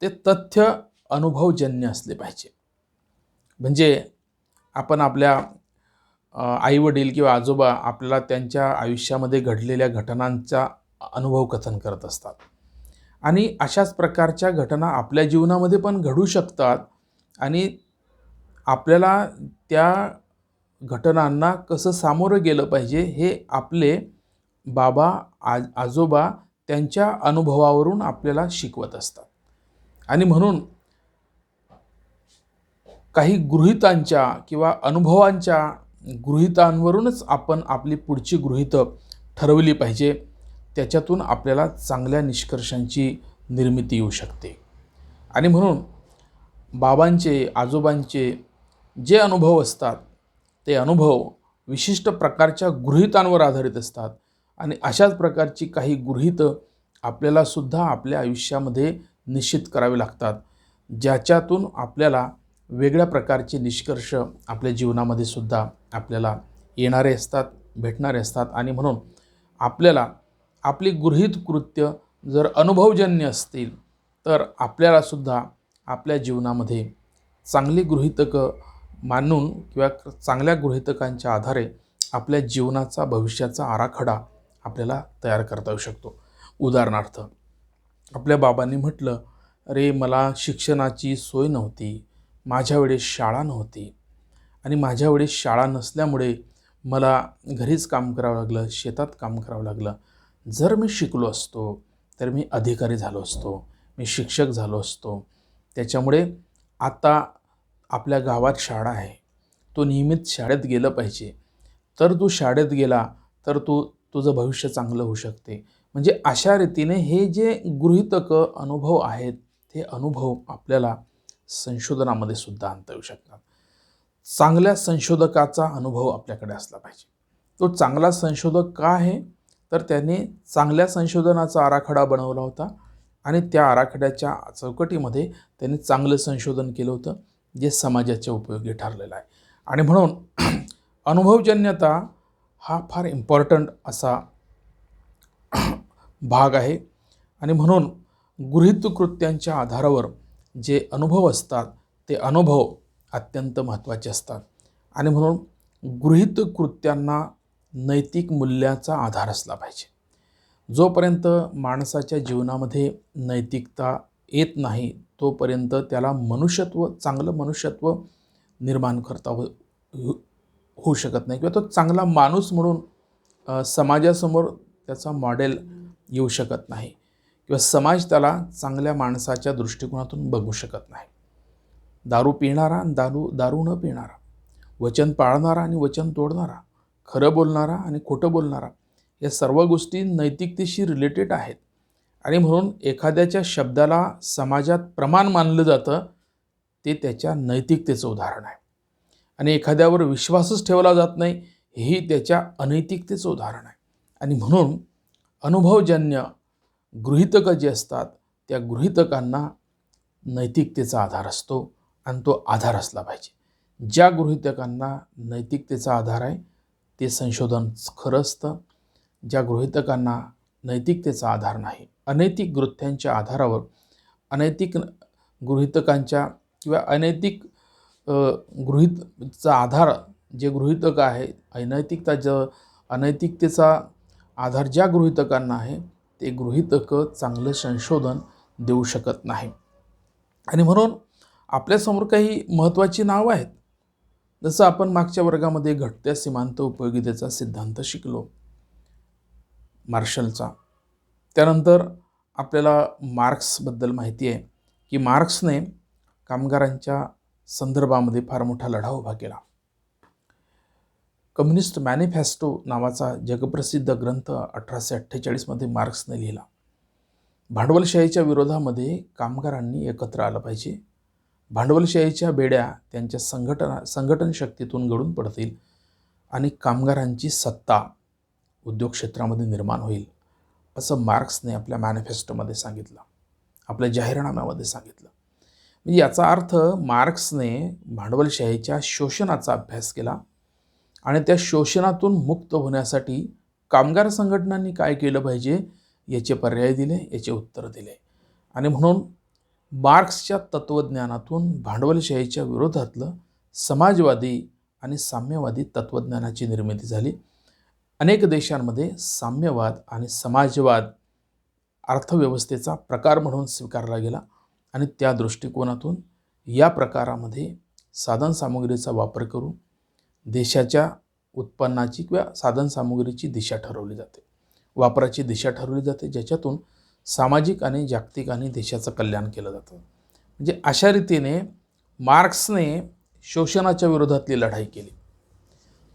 ते तथ्य अनुभवजन्य असले पाहिजे. म्हणजे आपण आपल्या आईवडील किंवा आजोबा आपल्याला त्यांच्या आयुष्यामध्ये घडलेल्या घटनांचा अनुभव कथन करत असतात आणि अशाच प्रकारच्या घटना आपल्या जीवनामध्ये पण घडू शकतात आणि आपल्याला त्या घटनांना कसं सामोरं गेलं पाहिजे हे आपले बाबा आजोबा त्यांच्या अनुभवावरून आपल्याला शिकवत असतात. आणि म्हणून काही गृहीतांच्या किंवा अनुभवांच्या गृहीतांवरूनच आपण आपली पुढची गृहीतं ठरवली पाहिजे. त्याच्यातून आपल्याला चांगल्या निष्कर्षांची निर्मिती येऊ शकते. आणि म्हणून बाबांचे, आजोबांचे जे अनुभव असतात ते अनुभव विशिष्ट प्रकारच्या गृहीतांवर आधारित असतात आणि अशाच प्रकारची काही गृहीतं आपल्यालासुद्धा आपल्या आयुष्यामध्ये निश्चित करावे लागतात, ज्याच्यातून आपल्याला वेगळ्या प्रकारचे निष्कर्ष आपल्या जीवनामध्ये सुद्धा आपल्याला येणारे असतात, भेटणारे असतात. आणि म्हणून आपल्याला आपली गृहीत कृत्य जर अनुभवजन्य असतील तर आपल्यालासुद्धा आपल्या जीवनामध्ये चांगली गृहीतकं मानून किंवा चांगल्या गृहीतकांच्या आधारे आपल्या जीवनाचा, भविष्याचा आराखडा आपल्याला तयार करता येऊ शकतो. उदाहरणार्थ, आपल्या बाबांनी म्हटलं, अरे मला शिक्षणाची सोय नव्हती, माझ्या वेळेस शाळा नव्हती आणि माझ्या वेळेस शाळा नसल्यामुळे मला घरीच काम करावं लागलं, शेतात काम करावं लागलं. जर मी शिकलो असतो तर मी अधिकारी झालो असतो, मी शिक्षक झालो असतो. त्याच्यामुळे आता आपल्या गावात शाळा आहे, तो नियमित शाळेत गेलं पाहिजे. तर तू शाळेत गेला तर तुझं भविष्य चांगलं होऊ शकते. म्हणजे अशा रीतीने हे जे गृहीतकं अनुभव आहेत ते अनुभव आपल्याला संशोधनामध्ये सुद्धा आणता येऊ शकतात. चांगल्या संशोधकाचा अनुभव आपल्याकडे असला पाहिजे. तो चांगला संशोधक का आहे तर त्याने चांगल्या संशोधनाचा आराखडा बनवला होता आणि त्या आराखड्याच्या चौकटीमध्ये त्यांनी चांगलं संशोधन केलं होतं जे समाजाच्या उपयोगी ठरलेलं आहे. आणि म्हणून अनुभवजन्यता हा फार इम्पॉर्टंट असा भाग आहे. आणि म्हणून गृहीत कृत्यांच्या आधारावर जे अनुभव असतात ते अनुभव अत्यंत महत्त्वाचे असतात. आणि म्हणून गृहीत कृत्यांना नैतिक मूल्याचा आधार असला पाहिजे. जोपर्यंत माणसाच्या जीवनामध्ये नैतिकता येत नाही तोपर्यंत त्याला चांगलं मनुष्यत्व निर्माण करता होऊ शकत नाही किंवा तो चांगला माणूस म्हणून समाजासमोर त्याचा मॉडेल येऊ शकत नाही किंवा समाज त्याला चांगल्या माणसाच्या दृष्टिकोनातून बघू शकत नाही. दारू पिणारा आणि दारू न पिणारा, वचन पाळणारा आणि वचन तोडणारा, खरं बोलणारा आणि खोटं बोलणारा, या सर्व गोष्टी नैतिकतेशी रिलेटेड आहेत. आणि म्हणून एखाद्याच्या शब्दाला समाजात प्रमाण मानलं जातं ते त्याच्या नैतिकतेचं उदाहरण आहे. आणि एखाद्यावर विश्वासच ठेवला जात नाही हेही त्याच्या अनैतिकतेचं उदाहरण आहे. आणि म्हणून अनुभवजन्य गृहीतकं जे असतात त्या गृहीतकांना नैतिकतेचा आधार असतो आणि तो आधार असला पाहिजे. ज्या गृहीतकांना नैतिकतेचा आधार आहे ते संशोधन खरं असतं. ज्या गृहीतकांना नैतिकतेचा आधार नाही, अनैतिक गृह्यांच्या आधारावर अनैतिक गृहीतकांच्या किंवा अनैतिक गृहीतचा आधार जे गृहीतक आहे, अनैतिकतेचा आधार ज्या गृहीतकांना आहे ते गृहीतकं चांगलं संशोधन देऊ शकत नाही. आणि म्हणून आपल्यासमोर काही महत्त्वाची नावं आहेत. जसं आपण मागच्या वर्गामध्ये घटत्या सीमांत उपयोगितेचा सिद्धांत शिकलो मार्शलचा. त्यानंतर आपल्याला मार्क्सबद्दल माहिती आहे की मार्क्सने कामगारांच्या संदर्भामध्ये फार मोठा लढा उभा केला. कम्युनिस्ट मॅनिफेस्टो नावाचा जगप्रसिद्ध ग्रंथ 1848मध्ये मार्क्सने लिहिला. भांडवलशाहीच्या विरोधामध्ये कामगारांनी एकत्र आलं पाहिजे. भांडवलशाहीच्या बेड्या त्यांच्या संघटन शक्तीतून गळून पडतील आणि कामगारांची सत्ता उद्योग क्षेत्रामध्ये निर्माण होईल, असं मार्क्सने आपल्या मॅनिफेस्टोमध्ये सांगितलं, आपल्या जाहीरनाम्यामध्ये सांगितलं. म्हणजे याचा अर्थ मार्क्सने भांडवलशाहीच्या शोषणाचा अभ्यास केला आणि त्या शोषणातून मुक्त होण्यासाठी कामगार संघटनांनी काय केलं पाहिजे याचे पर्याय दिले, याचे उत्तर दिले. आणि म्हणून मार्क्सच्या तत्त्वज्ञानातून भांडवलशाहीच्या विरोधातलं समाजवादी आणि साम्यवादी तत्त्वज्ञानाची निर्मिती झाली. अनेक देशांमध्ये साम्यवाद आणि समाजवाद अर्थव्यवस्थेचा प्रकार म्हणून स्वीकारला गेला आणि त्या दृष्टिकोनातून या प्रकारामध्ये साधनसामुग्रीचा वापर करून देशाच्या उत्पन्नाची किंवा साधनसामुग्रीची दिशा ठरवली जाते, वापराची दिशा ठरवली जाते, ज्याच्यातून सामाजिक आणि जागतिक आणि देशाचं कल्याण केलं जातं. म्हणजे अशा रीतीने मार्क्सने शोषणाच्या विरोधातली लढाई केली.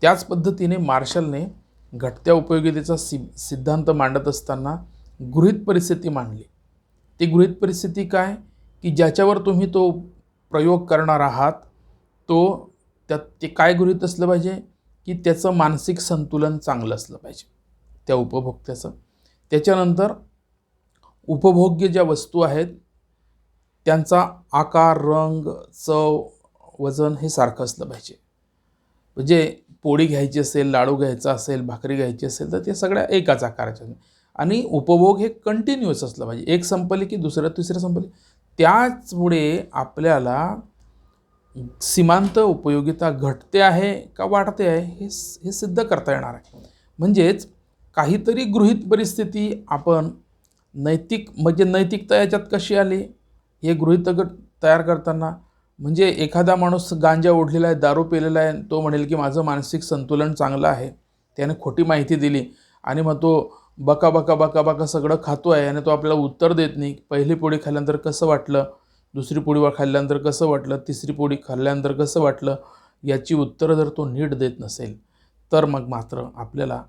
त्याच पद्धतीने मार्शलने घटत्या उपयोगितेचा सिद्धांत मांडत असताना गृहीत परिस्थिती मांडली. ती गृहीत परिस्थिती काय की ज्याच्यावर तुम्ही तो प्रयोग करणार आहात ते काय गृहीत असलं पाहिजे की त्याचं मानसिक संतुलन चांगलं असलं पाहिजे त्या उपभोक्त्याचं. त्याच्यानंतर उपभोग्य ज्या वस्तू आहेत त्यांचा आकार, रंग, चव, वजन हे सारखं असलं पाहिजे. म्हणजे पोळी घ्यायची असेल, लाडू घ्यायचा असेल, भाकरी घ्यायची असेल तर ते सगळ्या एकाच आकाराच्या आणि उपभोग हे कंटिन्युअस असलं पाहिजे. एक संपली की तिसरं संपली. त्याचमुळे आपल्याला सीमांत उपयोगिता घटते आहे का वाढते आहे हे सिद्ध करता येणार आहे. म्हणजेच काहीतरी गृहीत परिस्थिती आपण नैतिकता याच्यात कशी आली हे गृहीतक तयार करताना, म्हणजे एखादा माणूस गांजा ओढलेला आहे, दारू पिलेला आहे, तो म्हणेल की माझं मानसिक संतुलन चांगलं आहे. त्याने खोटी माहिती दिली आणि मग तो बका सगळं खातो आहे आणि तो आपल्याला उत्तर देत नाही. पहिली पोळी खाल्ल्यानंतर कसं वाटलं, दुसरी पोळी खाल्ल्यानंतर कसं वाटलं, तिसरी पोळी खाल्ल्यानंतर कसं वाटलं, याची उत्तरं जर तो नीट देत नसेल तर मग मात्र आपल्याला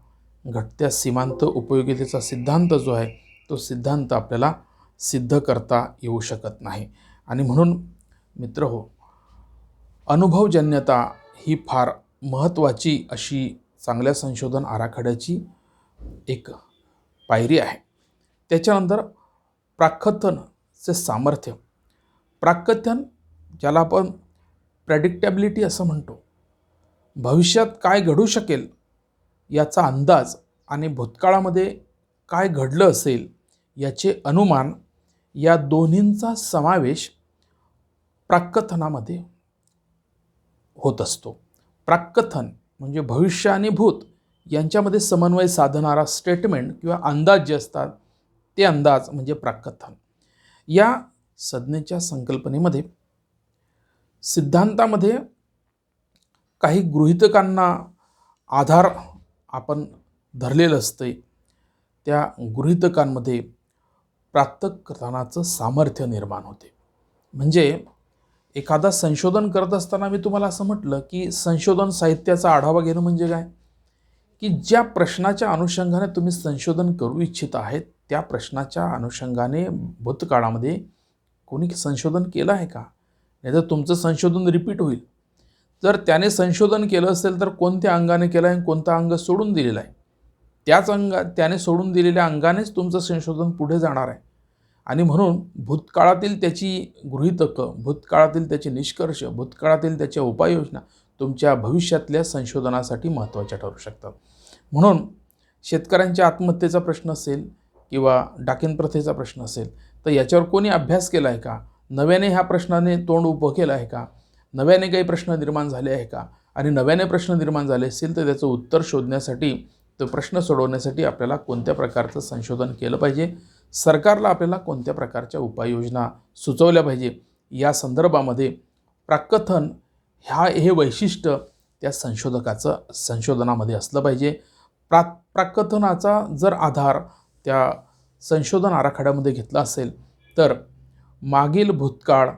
घटत्या सीमांत उपयोगितेचा सिद्धांत जो आहे तो सिद्धांत आपल्याला सिद्ध करता येऊ शकत नाही. आणि म्हणून मित्रहो, अनुभवजन्यता ही फार महत्त्वाची अशी चांगल्या संशोधन आराखड्याची एक पायरी आहे. त्याच्यानंतर प्राकथनचे सामर्थ्य. प्राकथन ज्याला आपण प्रेडिक्टेबिलिटी असं म्हणतो, भविष्यात काय घडू शकेल याचा अंदाज आणि भूतकाळामध्ये काय घडलं असेल याचे अनुमान, या दोन्हींचा समावेश प्राकथनामध्ये होत असतो. प्राकथन म्हणजे भविष्य आणि भूत यांच्यामध्ये समन्वय साधणारा स्टेटमेंट किंवा अंदाज जे असतात ते अंदाज म्हणजे प्राकथन. या संज्ञेच्या संकल्पनेमध्ये सिद्धांतामध्ये काही गृहीतकांना आधार आपण धरलेलं असते. त्या गृहीतकांमध्ये प्राकथनाचं सामर्थ्य निर्माण होते. म्हणजे एखादा संशोधन करत असताना मी तुम्हाला असं म्हटलं की संशोधन साहित्याचा आढावा घेणं म्हणजे काय की ज्या प्रश्नाच्या अनुषंगाने तुम्ही संशोधन करू इच्छित आहेत त्या प्रश्नाच्या अनुषंगाने भूतकाळामध्ये कोणी संशोधन केलं आहे का, नाही तर तुमचं संशोधन रिपीट होईल. जर त्याने संशोधन केलं असेल तर कोणत्या अंगाने केलं आहे, कोणता अंग सोडून दिलेला आहे, त्याने सोडून दिलेल्या अंगानेच तुमचं संशोधन पुढे जाणार आहे. आणि म्हणून भूतकाळातील त्याची गृहीतकं, भूतकाळातील त्याचे निष्कर्ष, भूतकाळातील त्याच्या उपाययोजना तुमच्या भविष्यातल्या संशोधनासाठी महत्त्वाच्या ठरू शकतात. म्हणून शेतकऱ्यांच्या आत्महत्येचा प्रश्न असेल किंवा डाकिन प्रथेचा प्रश्न असेल तर याच्यावर कोणी अभ्यास केला आहे का? नव्याने ह्या प्रश्नाने तोंड उभं केलं आहे का? नव्याने काही प्रश्न निर्माण झाले आहे का? आणि नव्याने प्रश्न निर्माण झाले असतील तर त्याचं उत्तर शोधण्यासाठी, तो प्रश्न सोडवण्यासाठी आपल्याला कोणत्या प्रकारचं संशोधन केलं पाहिजे, सरकारला आपल्याला कोणत्या प्रकारच्या उपाययोजना सुचवल्या पाहिजे, या संदर्भामध्ये प्राक्कथन हे वैशिष्ट्य त्या संशोधकाचं संशोधनामध्ये असलं पाहिजे. प्राक्कथनाचा जर आधार त्या संशोधन आराखड्यामध्ये घेतला असेल तर मागील भूतकाळ,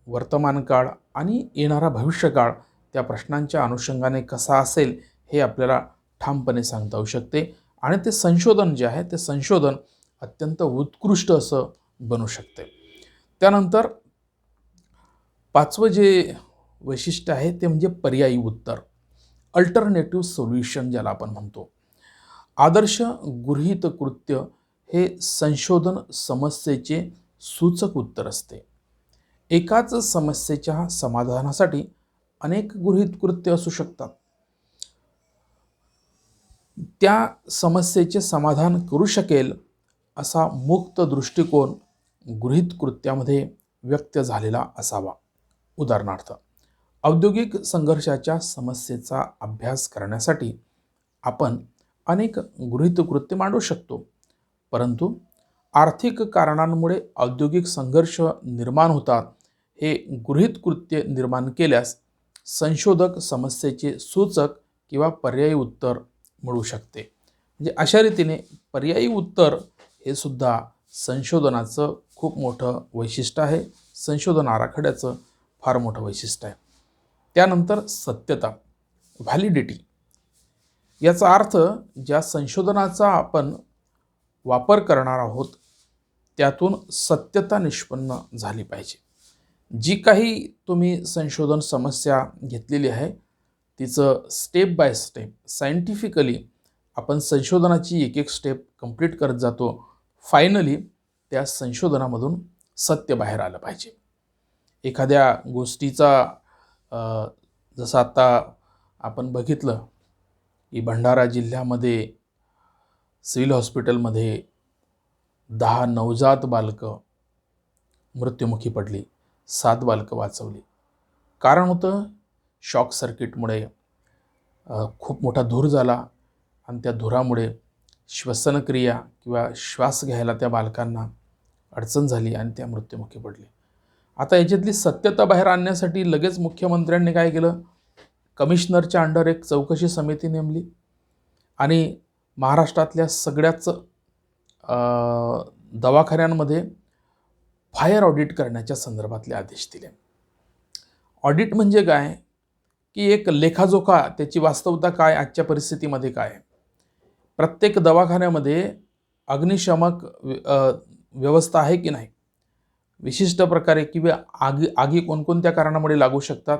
वर्तमानकाळ आणि येणारा भविष्यकाळ त्या प्रश्नांच्या अनुषंगाने कसा असेल हे आपल्याला ठामपणे सांगता येऊ शकते आणि ते संशोधन जे आहे ते संशोधन अत्यंत उत्कृष्ट असं बनू शकते. त्यानंतर पाचवं जे वैशिष्ट्य आहे ते म्हणजे पर्यायी उत्तर, अल्टरनेटिव्ह सोल्युशन ज्याला आपण म्हणतो. आदर्श गृहीत कृत्य हे संशोधन समस्येचे सूचक उत्तर असते. एकाच समस्येच्या समाधानासाठी अनेक गृहीत कृत्य असू शकतात. त्या समस्येचे समाधान करू शकेल असा मुक्त दृष्टिकोन गृहीत कृत्यामध्ये व्यक्त झालेला असावा. उदाहरणार्थ, औद्योगिक संघर्षाच्या समस्येचा अभ्यास करण्यासाठी आपण अनेक गृहीत कृत्य मांडू शकतो, परंतु आर्थिक कारणांमुळे औद्योगिक संघर्ष निर्माण होतात हे गृहीत कृत्य निर्माण केल्यास संशोधक समस्येचे सूचक किंवा पर्यायी उत्तर मिळू शकते. म्हणजे अशा रीतीने पर्यायी उत्तर हे सुद्धा संशोधनाचं खूप मोठं वैशिष्ट्य आहे, संशोधन आराखड्याचं फार मोठं वैशिष्ट्य आहे. त्यानंतर सत्यता, व्हॅलिडिटी. याचा अर्थ ज्या संशोधनाचा आपण वापर करणार आहोत त्यातून सत्यता निष्पन्न झाली पाहिजे. जी काही तुम्ही संशोधन समस्या घेतलेली आहे तिचं स्टेप बाय स्टेप सायंटिफिकली आपण संशोधनाची एक एक स्टेप कंप्लीट करत जातो. फायनली त्या संशोधनामधून सत्य बाहेर आलं पाहिजे. एखाद्या गोष्टीचा जसं आता आपण बघितलं की भंडारा जिल्ह्यामध्ये सिव्हिल हॉस्पिटलमध्ये 10 नवजात बालकं मृत्युमुखी पडली, 7 बालकं वाचवली. कारण होतं शॉक सर्किटमुळे खूप मोठा धूर झाला आणि त्या धुरामुळे श्वसनक्रिया किंवा श्वास घ्यायला त्या बालकांना अडचण झाली आणि त्या मृत्युमुखी पडले. आता याच्यातली सत्यता बाहेर आणण्यासाठी लगेच मुख्यमंत्र्यांनी काय केलं, कमिशनरच्या अंडर एक चौकशी समिती नेमली आणि महाराष्ट्रातल्या सगळ्याच दवाखान्यांमध्ये फायर ऑडिट करण्याच्या संदर्भातले आदेश दिले. ऑडिट म्हणजे काय की एक लेखाजोखा, त्याची वास्तवता काय, आजच्या परिस्थितीमध्ये काय. प्रत्येक दवाखान्यामध्ये अग्निशमक व्यवस्था आहे की नाही, विशिष्ट प्रकारे किंवा आगी कोणकोणत्या कारणामुळे लागू शकतात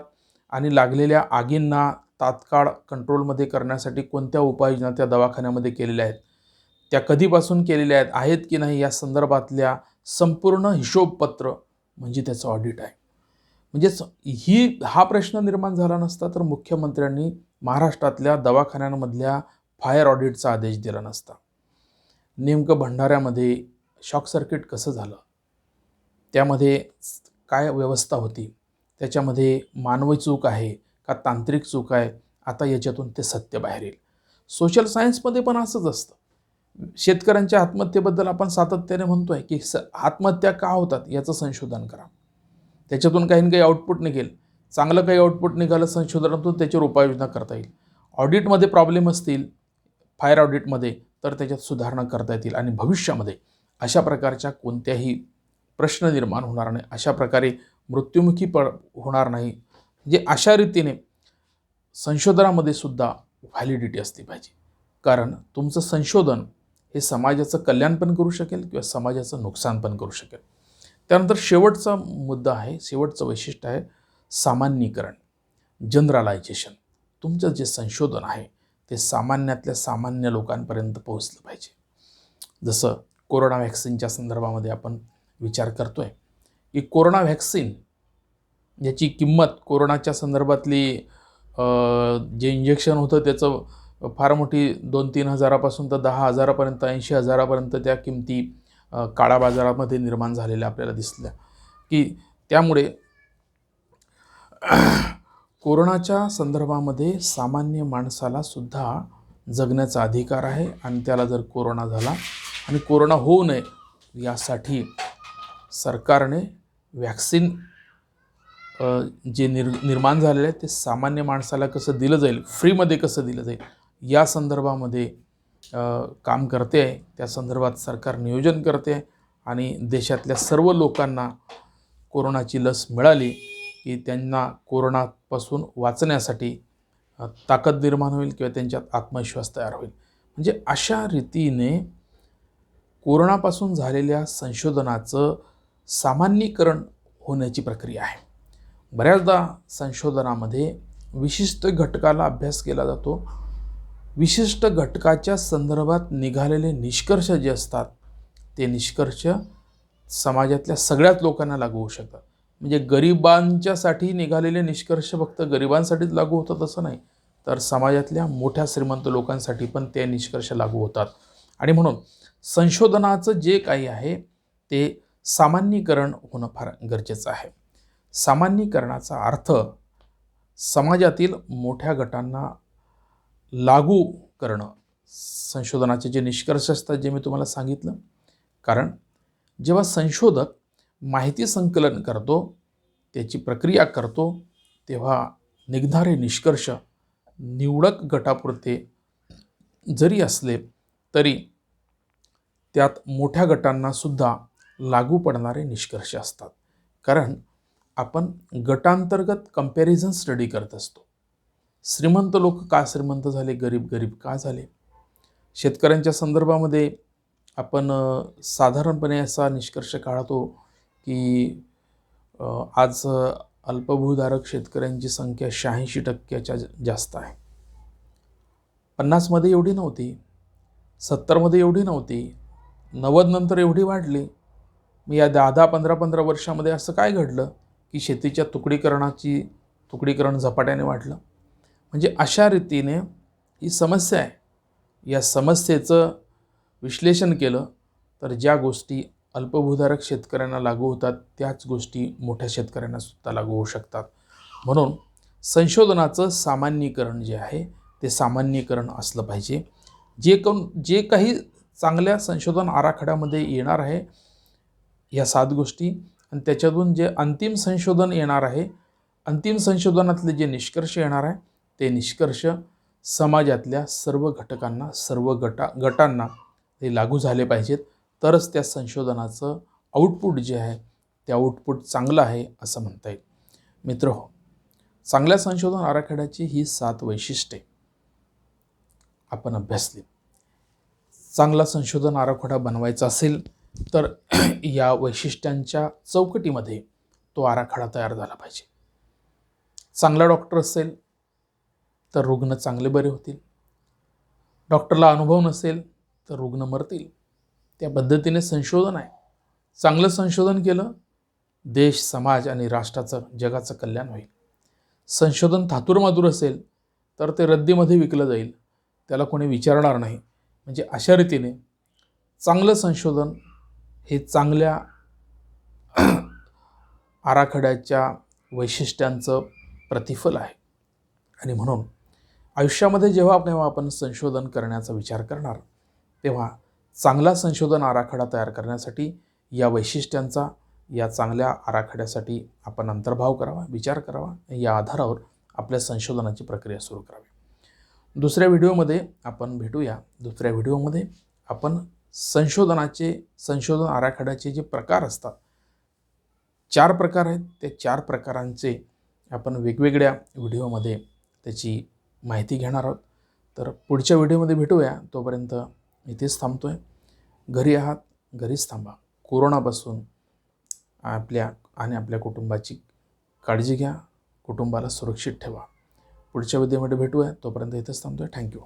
आणि लागलेल्या आगींना तात्काळ कंट्रोलमध्ये करण्यासाठी कोणत्या उपाययोजना त्या दवाखान्यामध्ये केलेल्या आहेत, त्या कधीपासून केलेल्या आहेत की नाही, या संदर्भातल्या संपूर्ण हिशोबपत्र म्हणजे त्याचं ऑडिट आहे. म्हणजेच हा प्रश्न निर्माण झाला नसता तर मुख्यमंत्र्यांनी महाराष्ट्रातल्या दवाखान्यांमधल्या फायर ऑडिटचा आदेश दिला नसता. नेमकं भंडाऱ्यामध्ये शॉक सर्किट कसं झालं, त्यामध्ये काय व्यवस्था होती, त्याच्यामध्ये मानवी चूक आहे का तांत्रिक चूक आहे, आता याच्यातून ते सत्य बाहेर येईल. सोशल सायन्समध्ये पण असंच असतं. शेतकऱ्यांच्या आत्महत्येबद्दल आपण सातत्याने म्हणतोय की आत्महत्या का होतात याचं संशोधन करा, त्याच्यातून काही ना काही आउटपुट निघेल, चांगलं काही आउटपुट निघालं संशोधनातून त्याच्यावर उपाययोजना करता येईल. ऑडिटमध्ये प्रॉब्लेम असतील फायर ऑडिटमध्ये तर त्याच्यात सुधारणा करता येतील आणि भविष्यामध्ये अशा प्रकारच्या कोणत्याही प्रश्न निर्माण होणार नाही, अशा प्रकारे मृत्युमुखी होणार नाही. म्हणजे अशा रीतीने संशोधनामध्ये सुद्धा व्हॅलिडिटी असली पाहिजे, कारण तुमचं संशोधन हे समाजाचं कल्याण पण करू शकेल किंवा समाजाचं नुकसान पण करू शकेल. त्यानंतर शेवटचा मुद्दा आहे, शेवटचं वैशिष्ट्य आहे सामान्यीकरण, जनरलायझेशन. तुमचं जे संशोधन आहे ते सामान्यातल्या सामान्य लोकांपर्यंत पोहोचलं पाहिजे. जसं कोरोना व्हॅक्सिनच्या संदर्भामध्ये आपण विचार करतो आहे की कोरोना व्हॅक्सिन याची किंमत, कोरोनाच्या संदर्भातली जे इंजेक्शन होतं त्याचं फार मोठी 2-3 हजारापासून तर 10 हजारापर्यंत, 80 हजारापर्यंत त्या किमती काळा बाजारामध्ये निर्माण झालेल्या आपल्याला दिसल्या, की त्यामुळे कोरोनाच्या संदर्भामध्ये सामान्य माणसाला सुद्धा जगण्याचा अधिकार आहे आणि त्याला जर कोरोना झाला आणि कोरोना होऊ नये यासाठी सरकारने व्हॅक्सिन जे निर्माण झालेलं आहे ते सामान्य माणसाला कसं दिलं जाईल, फ्रीमध्ये कसं दिलं जाईल या संदर्भामध्ये काम करते आहे. त्या संदर्भात सरकार नियोजन करते आहे आणि देशातल्या सर्व लोकांना कोरोनाची लस मिळाली की त्यांना कोरोनापासून वाचण्यासाठी ताकद निर्माण होईल किंवा त्यांच्यात आत्मविश्वास तयार होईल. म्हणजे अशा रीतीने कोरोनापासून झालेल्या संशोधनाचं सामान्यीकरण होण्याची प्रक्रिया आहे. बऱ्याचदा संशोधनामध्ये विशिष्ट घटकाला अभ्यास केला जातो. विशिष्ट घटकाच्या संदर्भात निघालेले निष्कर्ष जे असतात ते निष्कर्ष समाजातल्या सगळ्याच लोकांना लागू होऊ शकतात. म्हणजे गरिबांच्यासाठी निघालेले निष्कर्ष फक्त गरिबांसाठीच लागू होतात असं नाही, तर समाजातल्या मोठ्या श्रीमंत लोकांसाठी पण ते निष्कर्ष लागू होतात. आणि म्हणून संशोधनाचं जे काही आहे ते सामान्यीकरण होणं फार गरजेचं आहे. सामान्यीकरणाचा अर्थ समाजातील मोठ्या गटांना लागू करणं. संशोधनाचे जे निष्कर्ष असतात जे मी तुम्हाला सांगितलं, कारण जेव्हा संशोधक माहिती संकलन करतो, त्याची प्रक्रिया करतो, तेव्हा निघणारे निष्कर्ष निवडक गटापुरते जरी असले तरी त्यात मोठ्या गटांना सुद्धा लागू पडणारे निष्कर्ष असतात. कारण आपण गटांतर्गत कंपॅरिझन स्टडी करत असतो. श्रीमंत लोक का श्रीमंत झाले, गरीब गरीब का झाले. शेतकऱ्यांच्या संदर्भामध्ये आपण साधारणपणे असा निष्कर्ष काढतो की आज अल्पभूधारक शेतकऱ्यांची संख्या 86% जास्त आहे. 50मध्ये एवढी नव्हती, 70मध्ये एवढी नव्हती, 90 नंतर एवढी वाढली. मग या 10-15 वर्षामध्ये असं काय घडलं की शेतीच्या तुकडीकरण झपाट्याने वाढलं. म्हणजे अशा रीतीने ही समस्या आहे. या समस्येचं विश्लेषण केलं तर ज्या गोष्टी अल्पभूधारक शेतकऱ्यांना लागू होतात त्याच गोष्टी मोठ्या शेतकऱ्यांना सुद्धा लागू होऊ शकतात. म्हणून संशोधनाचं सामान्यीकरण जे आहे ते सामान्यीकरण असलं पाहिजे. जे काही चांगल्या संशोधन आराखड्यामध्ये येणार आहे या 7 गोष्टी आणि त्याच्यातून जे अंतिम संशोधन येणार आहे, अंतिम संशोधनातले जे निष्कर्ष येणार आहे ते निष्कर्ष समाजातल्या सर्व घटकांना, सर्व गटांना ते लागू झाले पाहिजेत. तरच त्या संशोधनाचं आउटपुट जे आहे ते आउटपुट चांगलं आहे असं म्हणता येईल. मित्रहो, चांगल्या संशोधन आराखड्याची ही 7 वैशिष्ट्ये आपण अभ्यासली. चांगला संशोधन आराखडा बनवायचा असेल तर या वैशिष्ट्यांच्या चौकटीमध्ये तो आराखडा तयार झाला पाहिजे. चांगला डॉक्टर असेल तर रुग्ण चांगले बरे होतील. डॉक्टरला अनुभव नसेल तर रुग्ण मरतील. त्या पद्धतीने संशोधन आहे. चांगलं संशोधन केलं देश, समाज आणि राष्ट्राचं, जगाचं कल्याण होईल. संशोधन थातुरमातुर असेल तर ते रद्दीमध्ये विकलं जाईल, त्याला कोणी विचारणार नाही. म्हणजे अशा रीतीने चांगलं संशोधन हे चांगल्या आराखड्याच्या वैशिष्ट्यांचं प्रतिफल आहे. आणि म्हणून आयुष्यामध्ये जेव्हा आपण संशोधन करण्याचा विचार करणार तेव्हा चांगला संशोधन आराखडा तयार करण्यासाठी या वैशिष्ट्यांचा, या चांगल्या आराखड्यासाठी आपण अंतर्भाव करावा, विचार करावा. या आधारावर आपल्या संशोधनाची प्रक्रिया सुरू करावी. दुसऱ्या व्हिडिओमध्ये आपण भेटूया. दुसऱ्या व्हिडिओमध्ये आपण संशोधन आराखड्याचे जे प्रकार असतात, 4 प्रकार आहेत, त्या 4 प्रकारांचे आपण वेगवेगळ्या व्हिडिओमध्ये त्याची माहिती घेणार आहोत. तर पुढच्या व्हिडिओमध्ये भेटूया. तोपर्यंत इथेच थांबतोय. घरी आहात, घरीच थांबा. कोरोनापासून आपल्या कुटुंबाची काळजी घ्या, कुटुंबाला सुरक्षित ठेवा. पुढच्या व्हिडिओमध्ये भेटूया. तोपर्यंत इथेच थांबतोय. थँक्यू.